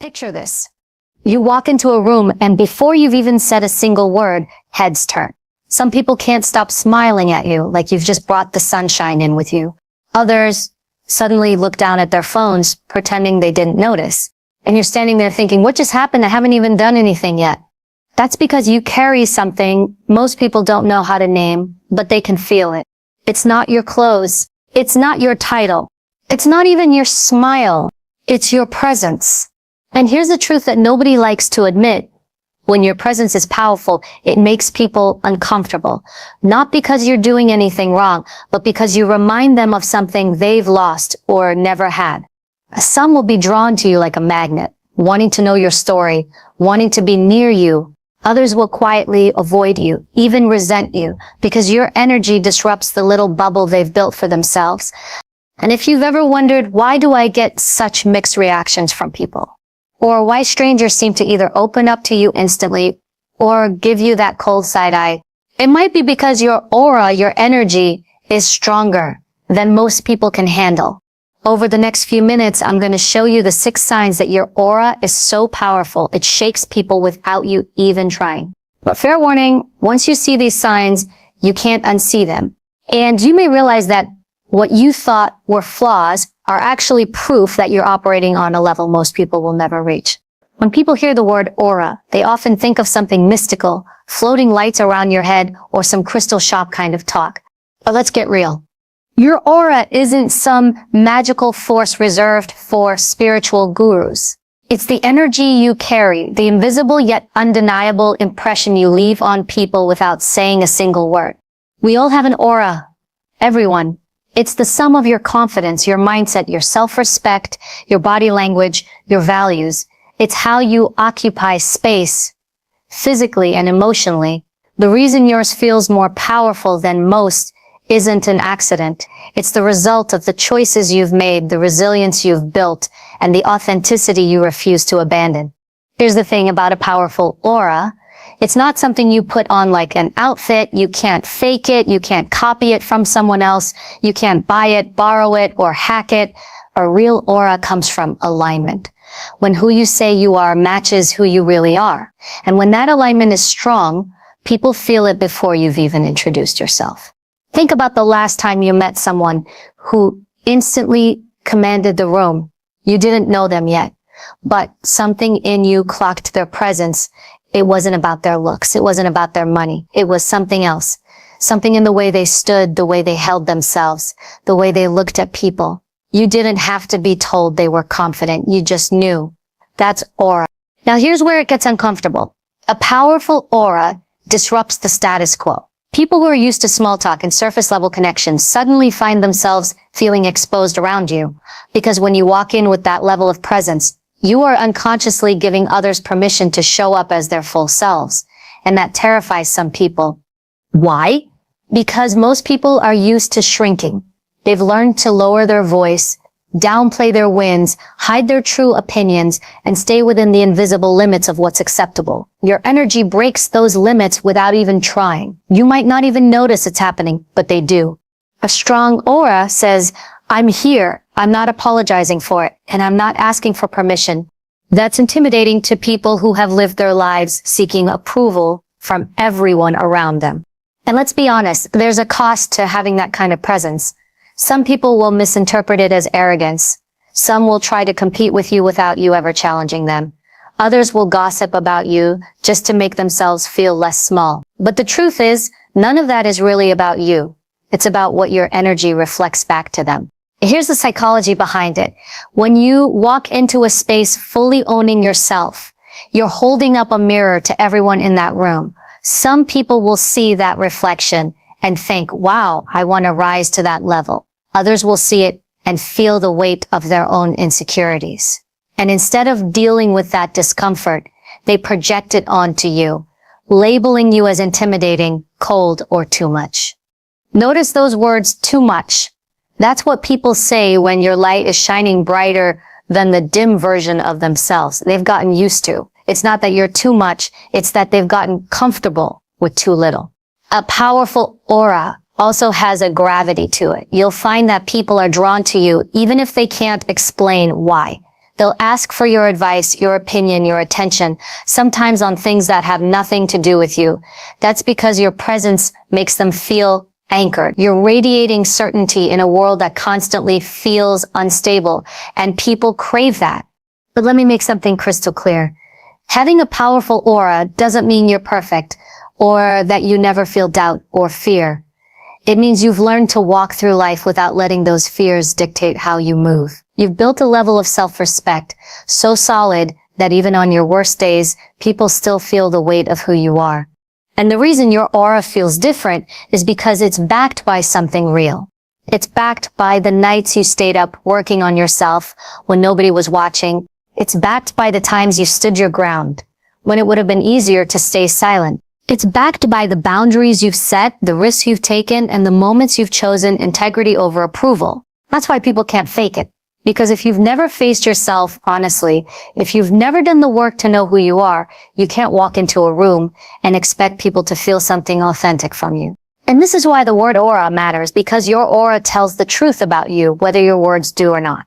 Picture this. You walk into a room and before you've even said a single word, heads turn. Some people can't stop smiling at you like you've just brought the sunshine in with you. Others suddenly look down at their phones, pretending they didn't notice. And you're standing there thinking, what just happened? I haven't even done anything yet. That's because you carry something most people don't know how to name, but they can feel it. It's not your clothes. It's not your title. It's not even your smile. It's your presence. And here's the truth that nobody likes to admit. When your presence is powerful, it makes people uncomfortable. Not because you're doing anything wrong, but because you remind them of something they've lost or never had. Some will be drawn to you like a magnet, wanting to know your story, wanting to be near you. Others will quietly avoid you, even resent you, because your energy disrupts the little bubble they've built for themselves. And if you've ever wondered, why do I get such mixed reactions from people? Or why strangers seem to either open up to you instantly or give you that cold side eye? It might be because your aura, your energy, is stronger than most people can handle. Over the next few minutes, I'm going to show you the 6 signs that your aura is so powerful, it shakes people without you even trying. But fair warning, once you see these signs, you can't unsee them. And you may realize that what you thought were flaws are actually proof that you're operating on a level most people will never reach. When people hear the word aura, they often think of something mystical, floating lights around your head, or some crystal shop kind of talk. But let's get real. Your aura isn't some magical force reserved for spiritual gurus. It's the energy you carry, the invisible yet undeniable impression you leave on people without saying a single word. We all have an aura. Everyone. It's the sum of your confidence, your mindset, your self-respect, your body language, your values. It's how you occupy space, physically and emotionally. The reason yours feels more powerful than most isn't an accident. It's the result of the choices you've made, the resilience you've built, and the authenticity you refuse to abandon. Here's the thing about a powerful aura. It's not something you put on like an outfit. You can't fake it. You can't copy it from someone else. You can't buy it, borrow it, or hack it. A real aura comes from alignment. When who you say you are matches who you really are. And when that alignment is strong, people feel it before you've even introduced yourself. Think about the last time you met someone who instantly commanded the room. You didn't know them yet, but something in you clocked their presence. It wasn't about their looks. It wasn't about their money. It was something else. Something in the way they stood, the way they held themselves, the way they looked at people. You didn't have to be told they were confident. You just knew. That's aura. Now here's where it gets uncomfortable. A powerful aura disrupts the status quo. People who are used to small talk and surface level connections suddenly find themselves feeling exposed around you. Because when you walk in with that level of presence, you are unconsciously giving others permission to show up as their full selves. And that terrifies some people. Why? Because most people are used to shrinking. They've learned to lower their voice, downplay their wins, hide their true opinions, and stay within the invisible limits of what's acceptable. Your energy breaks those limits without even trying. You might not even notice it's happening, but they do. A strong aura says, I'm here. I'm not apologizing for it, and I'm not asking for permission. That's intimidating to people who have lived their lives seeking approval from everyone around them. And let's be honest, there's a cost to having that kind of presence. Some people will misinterpret it as arrogance. Some will try to compete with you without you ever challenging them. Others will gossip about you just to make themselves feel less small. But the truth is, none of that is really about you. It's about what your energy reflects back to them. Here's the psychology behind it. When you walk into a space fully owning yourself, you're holding up a mirror to everyone in that room. Some people will see that reflection and think, wow, I want to rise to that level. Others will see it and feel the weight of their own insecurities. And instead of dealing with that discomfort, they project it onto you, labeling you as intimidating, cold, or too much. Notice those words, too much. That's what people say when your light is shining brighter than the dim version of themselves. They've gotten used to. It's not that you're too much. It's that they've gotten comfortable with too little. A powerful aura also has a gravity to it. You'll find that people are drawn to you even if they can't explain why. They'll ask for your advice, your opinion, your attention, sometimes on things that have nothing to do with you. That's because your presence makes them feel anchored. You're radiating certainty in a world that constantly feels unstable, and people crave that. But let me make something crystal clear. Having a powerful aura doesn't mean you're perfect or that you never feel doubt or fear. It means you've learned to walk through life without letting those fears dictate how you move. You've built a level of self-respect so solid that even on your worst days, people still feel the weight of who you are. And the reason your aura feels different is because it's backed by something real. It's backed by the nights you stayed up working on yourself when nobody was watching. It's backed by the times you stood your ground, when it would have been easier to stay silent. It's backed by the boundaries you've set, the risks you've taken, and the moments you've chosen integrity over approval. That's why people can't fake it. Because if you've never faced yourself honestly, if you've never done the work to know who you are, you can't walk into a room and expect people to feel something authentic from you. And this is why the word aura matters, because your aura tells the truth about you, whether your words do or not.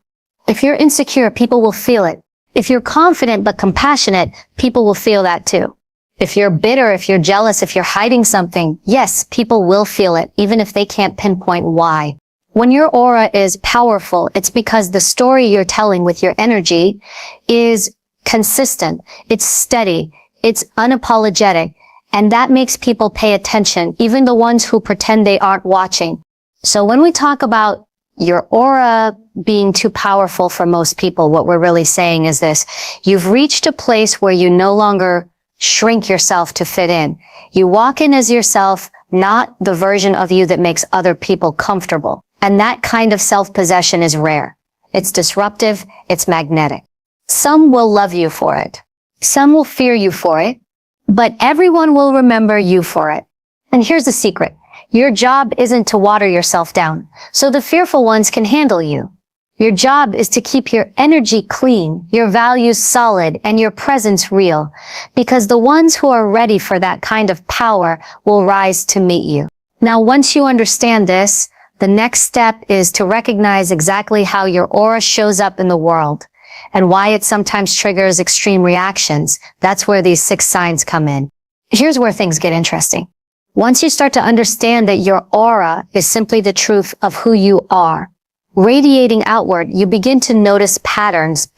If you're insecure, people will feel it. If you're confident but compassionate, people will feel that too. If you're bitter, if you're jealous, if you're hiding something, yes, people will feel it, even if they can't pinpoint why. When your aura is powerful, it's because the story you're telling with your energy is consistent, it's steady, it's unapologetic, and that makes people pay attention, even the ones who pretend they aren't watching. So when we talk about your aura being too powerful for most people, what we're really saying is this: you've reached a place where you no longer shrink yourself to fit in. You walk in as yourself, not the version of you that makes other people comfortable. And that kind of self-possession is rare. It's disruptive. It's magnetic. Some will love you for it. Some will fear you for it. But everyone will remember you for it. And here's the secret. Your job isn't to water yourself down, so the fearful ones can handle you. Your job is to keep your energy clean, your values solid, and your presence real. Because the ones who are ready for that kind of power will rise to meet you. Now, once you understand this, the next step is to recognize exactly how your aura shows up in the world and why it sometimes triggers extreme reactions. That's where these 6 signs come in. Here's where things get interesting. Once you start to understand that your aura is simply the truth of who you are, radiating outward, you begin to notice patterns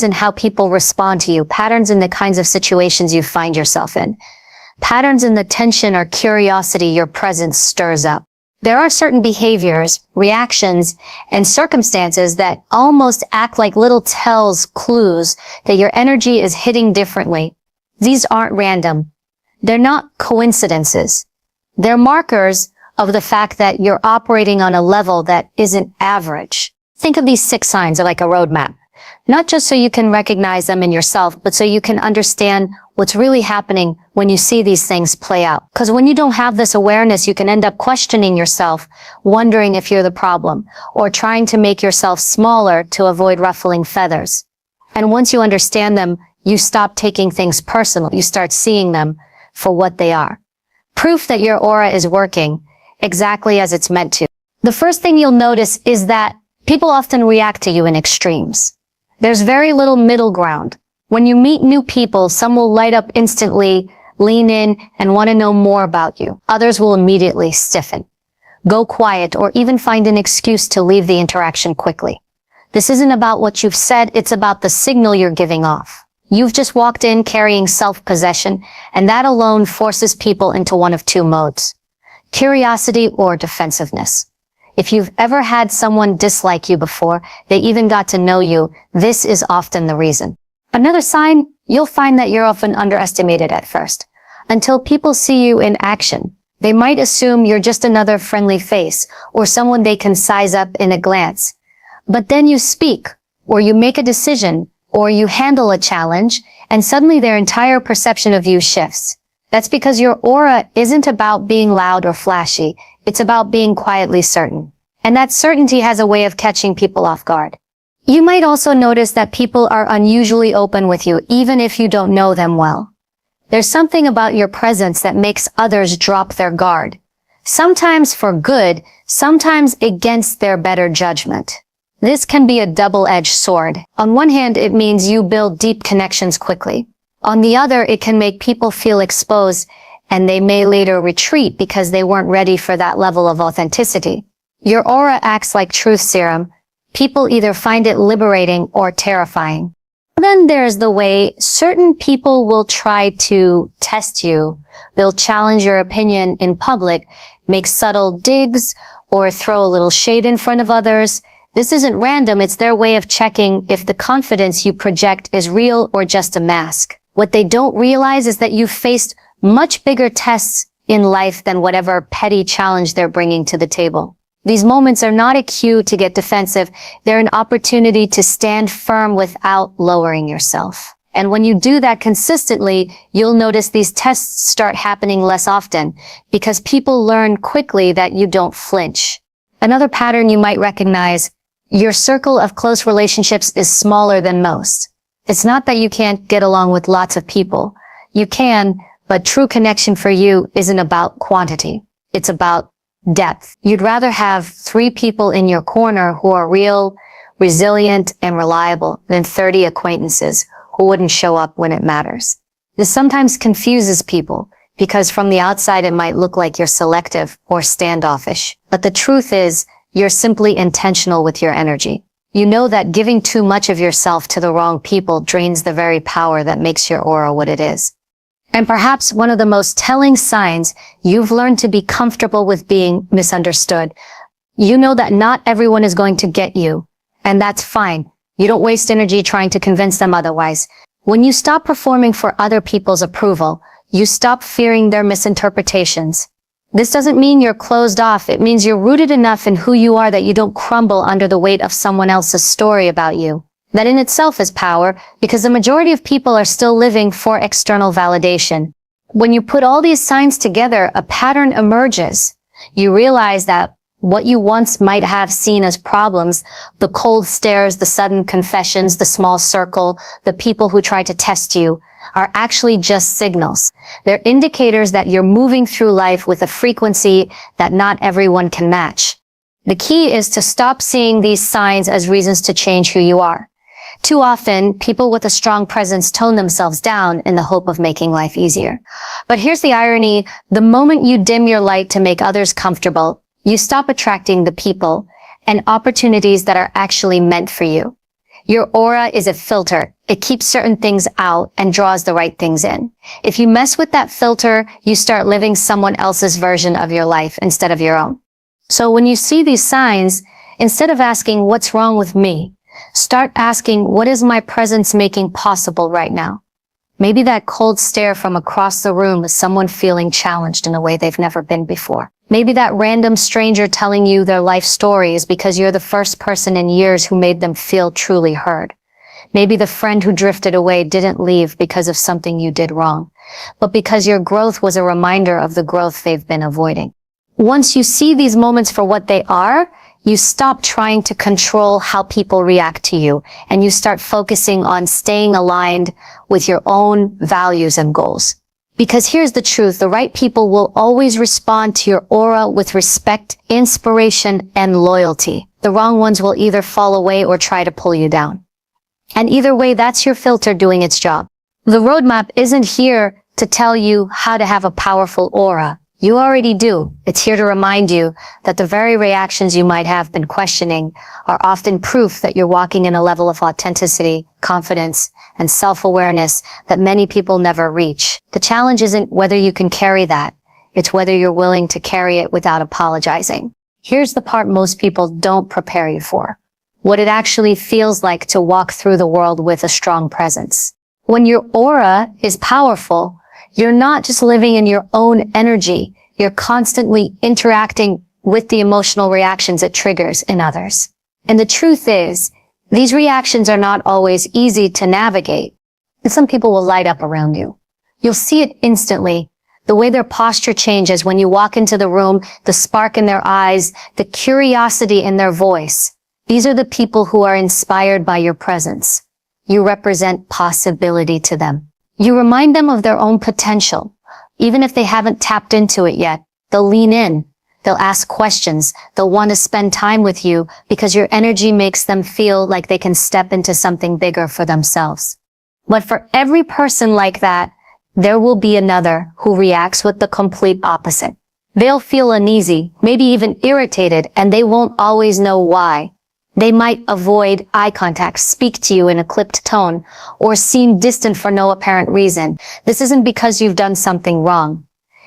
in how people respond to you, patterns in the kinds of situations you find yourself in, patterns in the tension or curiosity your presence stirs up. There are certain behaviors, reactions, and circumstances that almost act like little clues that your energy is hitting differently. These aren't random. They're not coincidences. They're markers of the fact that you're operating on a level that isn't average. Think of these 6 signs like a roadmap, not just so you can recognize them in yourself, but so you can understand what's really happening when you see these things play out. Because when you don't have this awareness, you can end up questioning yourself, wondering if you're the problem, or trying to make yourself smaller to avoid ruffling feathers. And once you understand them, you stop taking things personal. You start seeing them for what they are. Proof that your aura is working exactly as it's meant to. The first thing you'll notice is that people often react to you in extremes. There's very little middle ground. When you meet new people, some will light up instantly, lean in, and want to know more about you. Others will immediately stiffen, go quiet, or even find an excuse to leave the interaction quickly. This isn't about what you've said, it's about the signal you're giving off. You've just walked in carrying self-possession, and that alone forces people into one of 2 modes: curiosity or defensiveness. If you've ever had someone dislike you before they even got to know you, this is often the reason. Another sign, you'll find that you're often underestimated at first. Until people see you in action, they might assume you're just another friendly face or someone they can size up in a glance. But then you speak, or you make a decision, or you handle a challenge, and suddenly their entire perception of you shifts. That's because your aura isn't about being loud or flashy. It's about being quietly certain. And that certainty has a way of catching people off guard. You might also notice that people are unusually open with you, even if you don't know them well. There's something about your presence that makes others drop their guard. Sometimes for good, sometimes against their better judgment. This can be a double-edged sword. On one hand, it means you build deep connections quickly. On the other, it can make people feel exposed, and they may later retreat because they weren't ready for that level of authenticity. Your aura acts like truth serum. People either find it liberating or terrifying. Then there's the way certain people will try to test you. They'll challenge your opinion in public, make subtle digs, or throw a little shade in front of others. This isn't random, it's their way of checking if the confidence you project is real or just a mask. What they don't realize is that you've faced much bigger tests in life than whatever petty challenge they're bringing to the table. These moments are not a cue to get defensive. They're an opportunity to stand firm without lowering yourself. And when you do that consistently, you'll notice these tests start happening less often because people learn quickly that you don't flinch. Another pattern you might recognize: your circle of close relationships is smaller than most. It's not that you can't get along with lots of people. You can, but true connection for you isn't about quantity. It's about depth. You'd rather have 3 people in your corner who are real, resilient, and reliable than 30 acquaintances who wouldn't show up when it matters. This sometimes confuses people because from the outside it might look like you're selective or standoffish. But the truth is, you're simply intentional with your energy. You know that giving too much of yourself to the wrong people drains the very power that makes your aura what it is. And perhaps one of the most telling signs you've learned to be comfortable with being misunderstood. You know that not everyone is going to get you, and that's fine. You don't waste energy trying to convince them otherwise. When you stop performing for other people's approval, you stop fearing their misinterpretations. This doesn't mean you're closed off. It means you're rooted enough in who you are that you don't crumble under the weight of someone else's story about you. That in itself is power, because the majority of people are still living for external validation. When you put all these signs together, a pattern emerges. You realize that what you once might have seen as problems, the cold stares, the sudden confessions, the small circle, the people who try to test you, are actually just signals. They're indicators that you're moving through life with a frequency that not everyone can match. The key is to stop seeing these signs as reasons to change who you are. Too often, people with a strong presence tone themselves down in the hope of making life easier. But here's the irony: the moment you dim your light to make others comfortable, you stop attracting the people and opportunities that are actually meant for you. Your aura is a filter. It keeps certain things out and draws the right things in. If you mess with that filter, you start living someone else's version of your life instead of your own. So when you see these signs, instead of asking, "What's wrong with me?" start asking, "What is my presence making possible right now?" Maybe that cold stare from across the room is someone feeling challenged in a way they've never been before. Maybe that random stranger telling you their life story is because you're the first person in years who made them feel truly heard. Maybe the friend who drifted away didn't leave because of something you did wrong, but because your growth was a reminder of the growth they've been avoiding. Once you see these moments for what they are, you stop trying to control how people react to you, and you start focusing on staying aligned with your own values and goals. Because here's the truth: the right people will always respond to your aura with respect, inspiration, and loyalty. The wrong ones will either fall away or try to pull you down. And either way, that's your filter doing its job. The roadmap isn't here to tell you how to have a powerful aura. You already do. It's here to remind you that the very reactions you might have been questioning are often proof that you're walking in a level of authenticity, confidence, and self-awareness that many people never reach. The challenge isn't whether you can carry that. It's whether you're willing to carry it without apologizing. Here's the part most people don't prepare you for: what it actually feels like to walk through the world with a strong presence. When your aura is powerful, you're not just living in your own energy. You're constantly interacting with the emotional reactions it triggers in others. And the truth is, these reactions are not always easy to navigate. And some people will light up around you. You'll see it instantly. The way their posture changes when you walk into the room, the spark in their eyes, the curiosity in their voice. These are the people who are inspired by your presence. You represent possibility to them. You remind them of their own potential. Even if they haven't tapped into it yet, they'll lean in. They'll ask questions. They'll want to spend time with you because your energy makes them feel like they can step into something bigger for themselves. But for every person like that, there will be another who reacts with the complete opposite. They'll feel uneasy, maybe even irritated, and they won't always know why. They might avoid eye contact, speak to you in a clipped tone, or seem distant for no apparent reason. This isn't because you've done something wrong.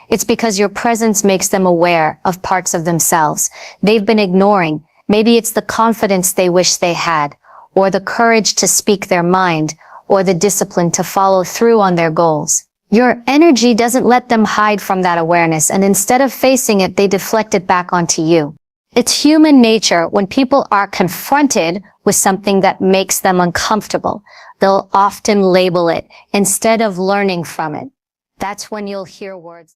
It's because your presence makes them aware of parts of themselves they've been ignoring. Maybe it's the confidence they wish they had, or the courage to speak their mind, or the discipline to follow through on their goals. Your energy doesn't let them hide from that awareness, and instead of facing it, they deflect it back onto you. It's human nature. When people are confronted with something that makes them uncomfortable, they'll often label it instead of learning from it. That's when you'll hear words